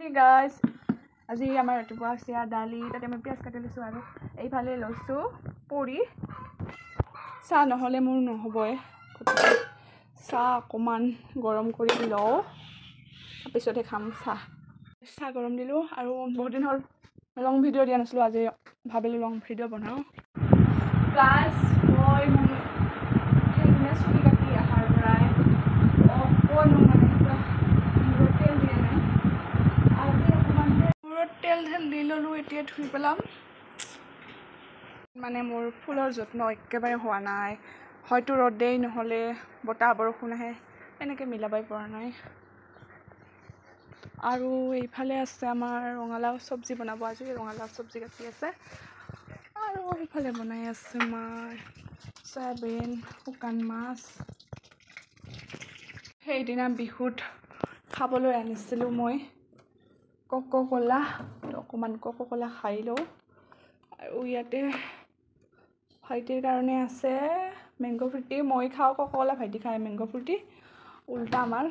morning guys আজি আমাৰ ৰাতিপুৱা আছে দালি তাতে মই পিঁয়াজ কাটি লৈছোঁ আৰু এইফালে লৈছোঁ পুৰি চাহ নহ'লে মোৰ নহ'বই চাহ অকণমান গৰম কৰি লওঁ তাৰপিছতহে খাম চাহ গৰম দিলোঁ আৰু বহুত দিন হ'ল লং ভিডিঅ' দিয়া নাছিলোঁ আজি ভাবিলোঁ লং ভিডিঅ' বনাওঁ গাইজ মই সেইদিনা চুলি কাটি অহাৰ পৰাই অকণো মানে তেল দি ল'লোঁ এতিয়া ধুই পেলাম মানে মোৰ ফুলৰ যত্ন একেবাৰে হোৱা নাই হয়তো ৰ'দেই নহ'লে বতাহ বৰষুণ আহে এনেকৈ মিলাবই পৰা নাই আৰু এইফালে আছে আমাৰ ৰঙালাও চব্জি বনাব আজি ৰঙালাও চব্জি কাটি আছে আৰু এইফালে বনাই আছে মাৰ চয়াবিন শুকান মাছ সেইদিনা বিহুত খাবলৈ আনিছিলোঁ মই কোকো-কোলা অকণমান কোকো-কোলা খাই লওঁ আৰু ইয়াতে ভাইটিৰ কাৰণে আছে মেংগ' ফ্ৰুটি মই খাওঁ কোকো-কোলা ভাইটি খায় মেংগ' ফ্ৰুটি উল্টা আমাৰ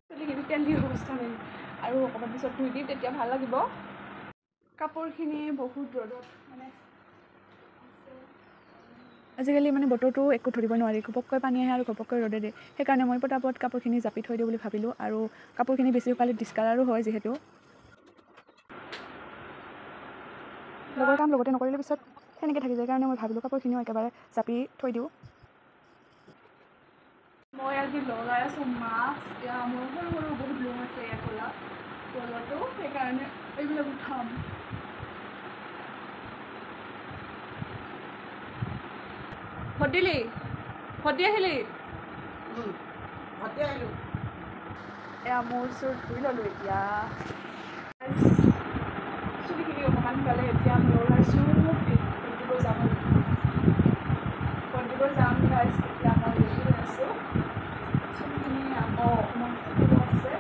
চুলিখিনি তেল দি অৱস্থা নাই আৰু অকণমান পিছত ধুই দিম তেতিয়া ভাল লাগিব কাপোৰখিনি বহুত ৰ'দত মানে আজিকালি মানে বতৰটো একো ধৰিব নোৱাৰি ঘপককৈ পানী আহে আৰু ঘপককৈ ৰ'দে দিয়ে সেইকাৰণে মই পটাপট কাপোৰখিনি জাপি থৈ দিওঁ বুলি ভাবিলোঁ আৰু কাপোৰখিনি বেছি শুকালে ডিছকালাৰো হয় যিহেতু লগৰ কাম লগতে নকৰিলে পিছত সেনেকৈ থাকি যায় কাৰণে মই ভাবিলোঁ কাপোৰখিনিও একেবাৰে জাপি থৈ দিওঁ মই আজি লগাই আছোঁ মাছ এতিয়া মোৰ সৰু সৰু বহুত লোম আছে ইয়াত তলতো সেইকাৰণে এইবিলাক উঠাম ভৰ্তি আহিলি এয়া মোৰ চুৰ ধুই ল'লোঁ এতিয়া চুলিখিনি অকণমান পালে এতিয়া মই ওলাইছোঁ পঢ়িব যাম গাইজ এতিয়া মই ৰেডি হৈ আছোঁ চুলিখিনি আকৌ অকণমান ফুলিব আছে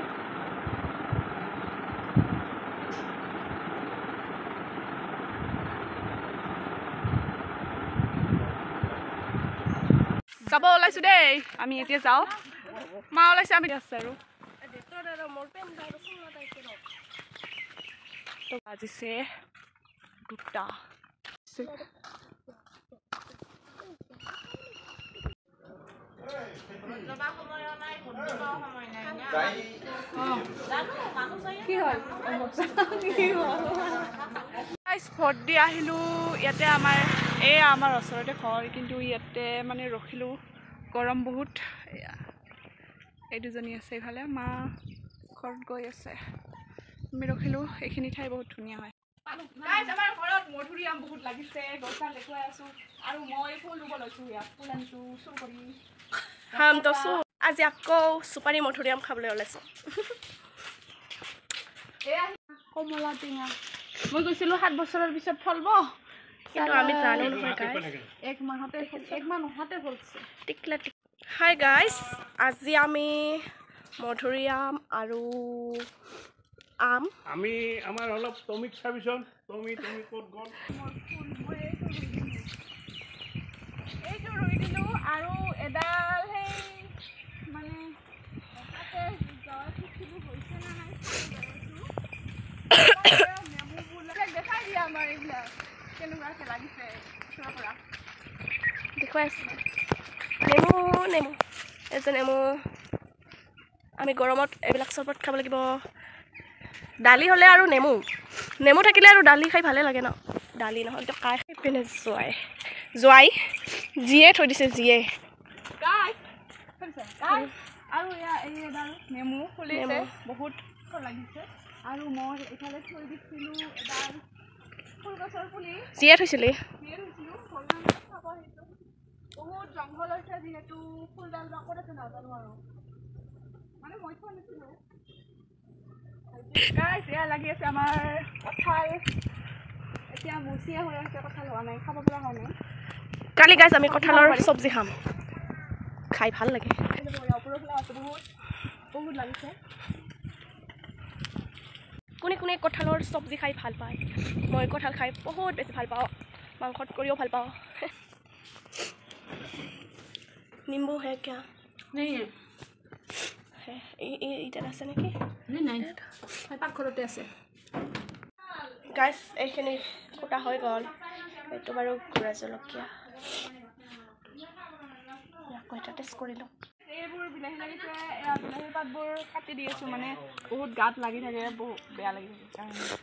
যাব ওলাইছোঁ দেই আমি এতিয়া যাওঁ মা ওলাইছে আমি আছে আৰু বাজিছে 2টা কি হ'ল ভোট দি আহিলোঁ ইয়াতে আমাৰ ওচৰতে ঘৰ কিন্তু ইয়াতে মানে ৰখিলোঁ গৰম বহুত এই দুজনী আছে এইফালে মা ঘৰত গৈ আছে আমি ৰখিলোঁ এইখিনি ঠাই বহুত ধুনীয়া হয় আমাৰ ঘৰত মধুৰিআম বহুত লাগিছে গছডাল দেখুৱাই আছোঁ আৰু মই ফুল ৰুব লৈছোঁ ইয়াত ফুল আনিছোঁ চুৰ কৰি আজি আকৌ চুপাৰী মধুৰিআম খাবলৈ ওলাইছোঁ কমলা টেঙা মই কৈছিলোঁ 7 বছৰৰ পিছত ফলব কিন্তু আমি জানো নহয় এক মাহ নহতে ফলছে হাই গাইজ আজি আমি মধুৰিআম আৰু আম আমি আমাৰ অলপ টমিক চাবিচোন তুমি ক'ত গ'ল এইটো ৰুই দিলোঁ আৰু এডাল সেই মানে দেখাই দিয়া আমাৰ এইবিলাক কেনেকুৱাকৈ লাগিছে পৰা দেখুৱাই আছোঁ নেমু এই যে নেমু আমি গৰমত এইবিলাক চৰবত খাব লাগিব দালি হ'লে আৰু নেমু থাকিলে আৰু দালি খাই ভালে লাগে ন দালি নহ'লে কাই পিনে জোৱাই জিয়ে থৈ দিছে জিয়ে আৰু এই এডাল নেমু ফুলিছে বহুত লাগিছে আৰু মই এইফালে থৈ দিছিলোঁ এডাল ফুল গছৰ পুলি জিয়ে থৈছিলোঁ বহুত জংঘল হৈছে যিহেতু ফুলডাল বা ক'ত আছে নাজানো আৰু মানে মই থোৱা নাছিলোঁ এয়া লাগি আছে আমাৰ কঁঠাল এতিয়া মুচিয়া হৈ আছে কঁঠাল হোৱা নাই খাব পৰা হোৱা নাই কালি গাইজ আমি কঁঠালৰ চব্জি খাম খাই ভাল লাগে বহুত লাগিছে কোনে কঁঠালৰ চব্জি খাই ভাল পায় মই কঁঠাল খাই বহুত বেছি ভাল পাওঁ মাংসত কৰিও ভাল পাওঁ নিম্বু হে কিয়া नहीं है ইটাত আছে নেকি नहीं পাকঘৰতে আছে গাইছ এইখিনি কুটা হৈ গ'ল এইটো বাৰু গুড়া জলকীয়া আকৌ এটা টেষ্ট কৰি লওঁ এইবোৰ বিলাহী লাগিছে এয়া বিলাহীৰ পাতবোৰ কাটি দি আছোঁ মানে বহুত গাত লাগি থাকে বহুত বেয়া লাগি থাকে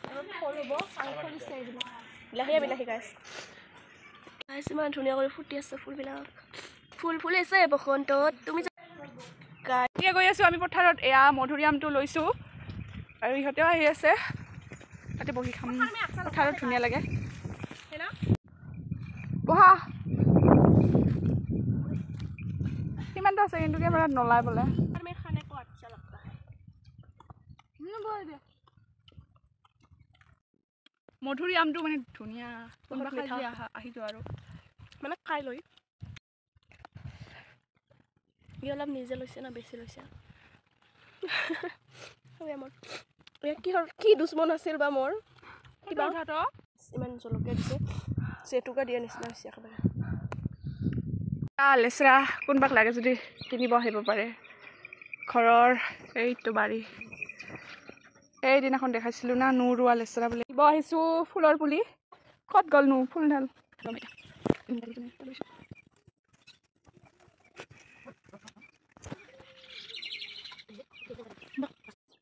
কাৰণে ফল হ'ব আৰু ফলিছে এইবিলাক বিলাহী গাইছ গাইছ ইমান ধুনীয়া কৰি ফুটি আছে ফুলবিলাক ফুল ফুলিছে বসন্তত তুমি এতিয়া গৈ আছোঁ আমি পথাৰত এয়া মধুৰিআমটো লৈছোঁ আৰু ইহঁতেও আহি আছে তাতে বহি খাম পথাৰত ধুনীয়া লাগে বহা কিমানটো আছে কিন্তু কেমেৰাত নলাই বোলে মধুৰিআমটো মানে ধুনীয়া কোনোবা খাই আহি যোৱা আৰু মানে খাই লৈ ই অলপ নিজে লৈছে না বেছি লৈছে মোৰ কি দুশ্মন আছিল বা মোৰ কিবা ইমান জলকীয়া দিছে চেটুকা দিয়া নিচিনা হৈছে একেবাৰে লেচৰা কোনোবাক লাগে যদি কিনিব আহিব পাৰে ঘৰৰ এইটো বাৰী সেইদিনাখন দেখাইছিলোঁ না ৰোৱা লেচৰা বুলি দিব আহিছোঁ ফুলৰ পুলি ক'ত গ'ল ফুলডাল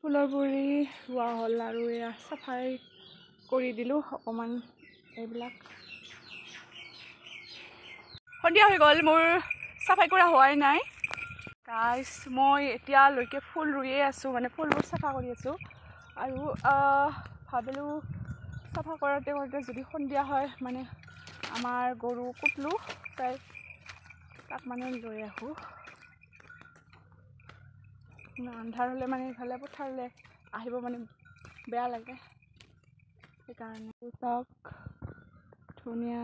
ফুলৰ পুলি ৰোৱা হ'ল আৰু এয়া চাফাই কৰি দিলোঁ অকণমান এইবিলাক সন্ধিয়া হৈ গ'ল মোৰ চাফাই কৰা হোৱাই নাই গাইছ মই এতিয়ালৈকে ফুল ৰুইয়ে আছোঁ মানে ফুলবোৰ চাফা কৰি আছোঁ আৰু ভাবিলোঁ চাফা কৰোঁতে যদি সন্ধিয়া হয় মানে আমাৰ গৰু কুটলো তাক মানে লৈ আহোঁ আন্ধাৰ হ'লে মানে ইফালে পথাৰলৈ আহিব মানে বেয়া লাগে সেইকাৰণে চাওক ধুনীয়া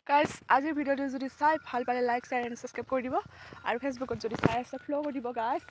গাইজ আজিৰ ভিডিঅ'টো যদি চাই ভাল পালে লাইক শ্বেয়াৰ এণ্ড ছাবস্ক্ৰাইব কৰি দিব আৰু ফেচবুকত যদি চাই আছে ফ'ল' কৰি দিব গাইজ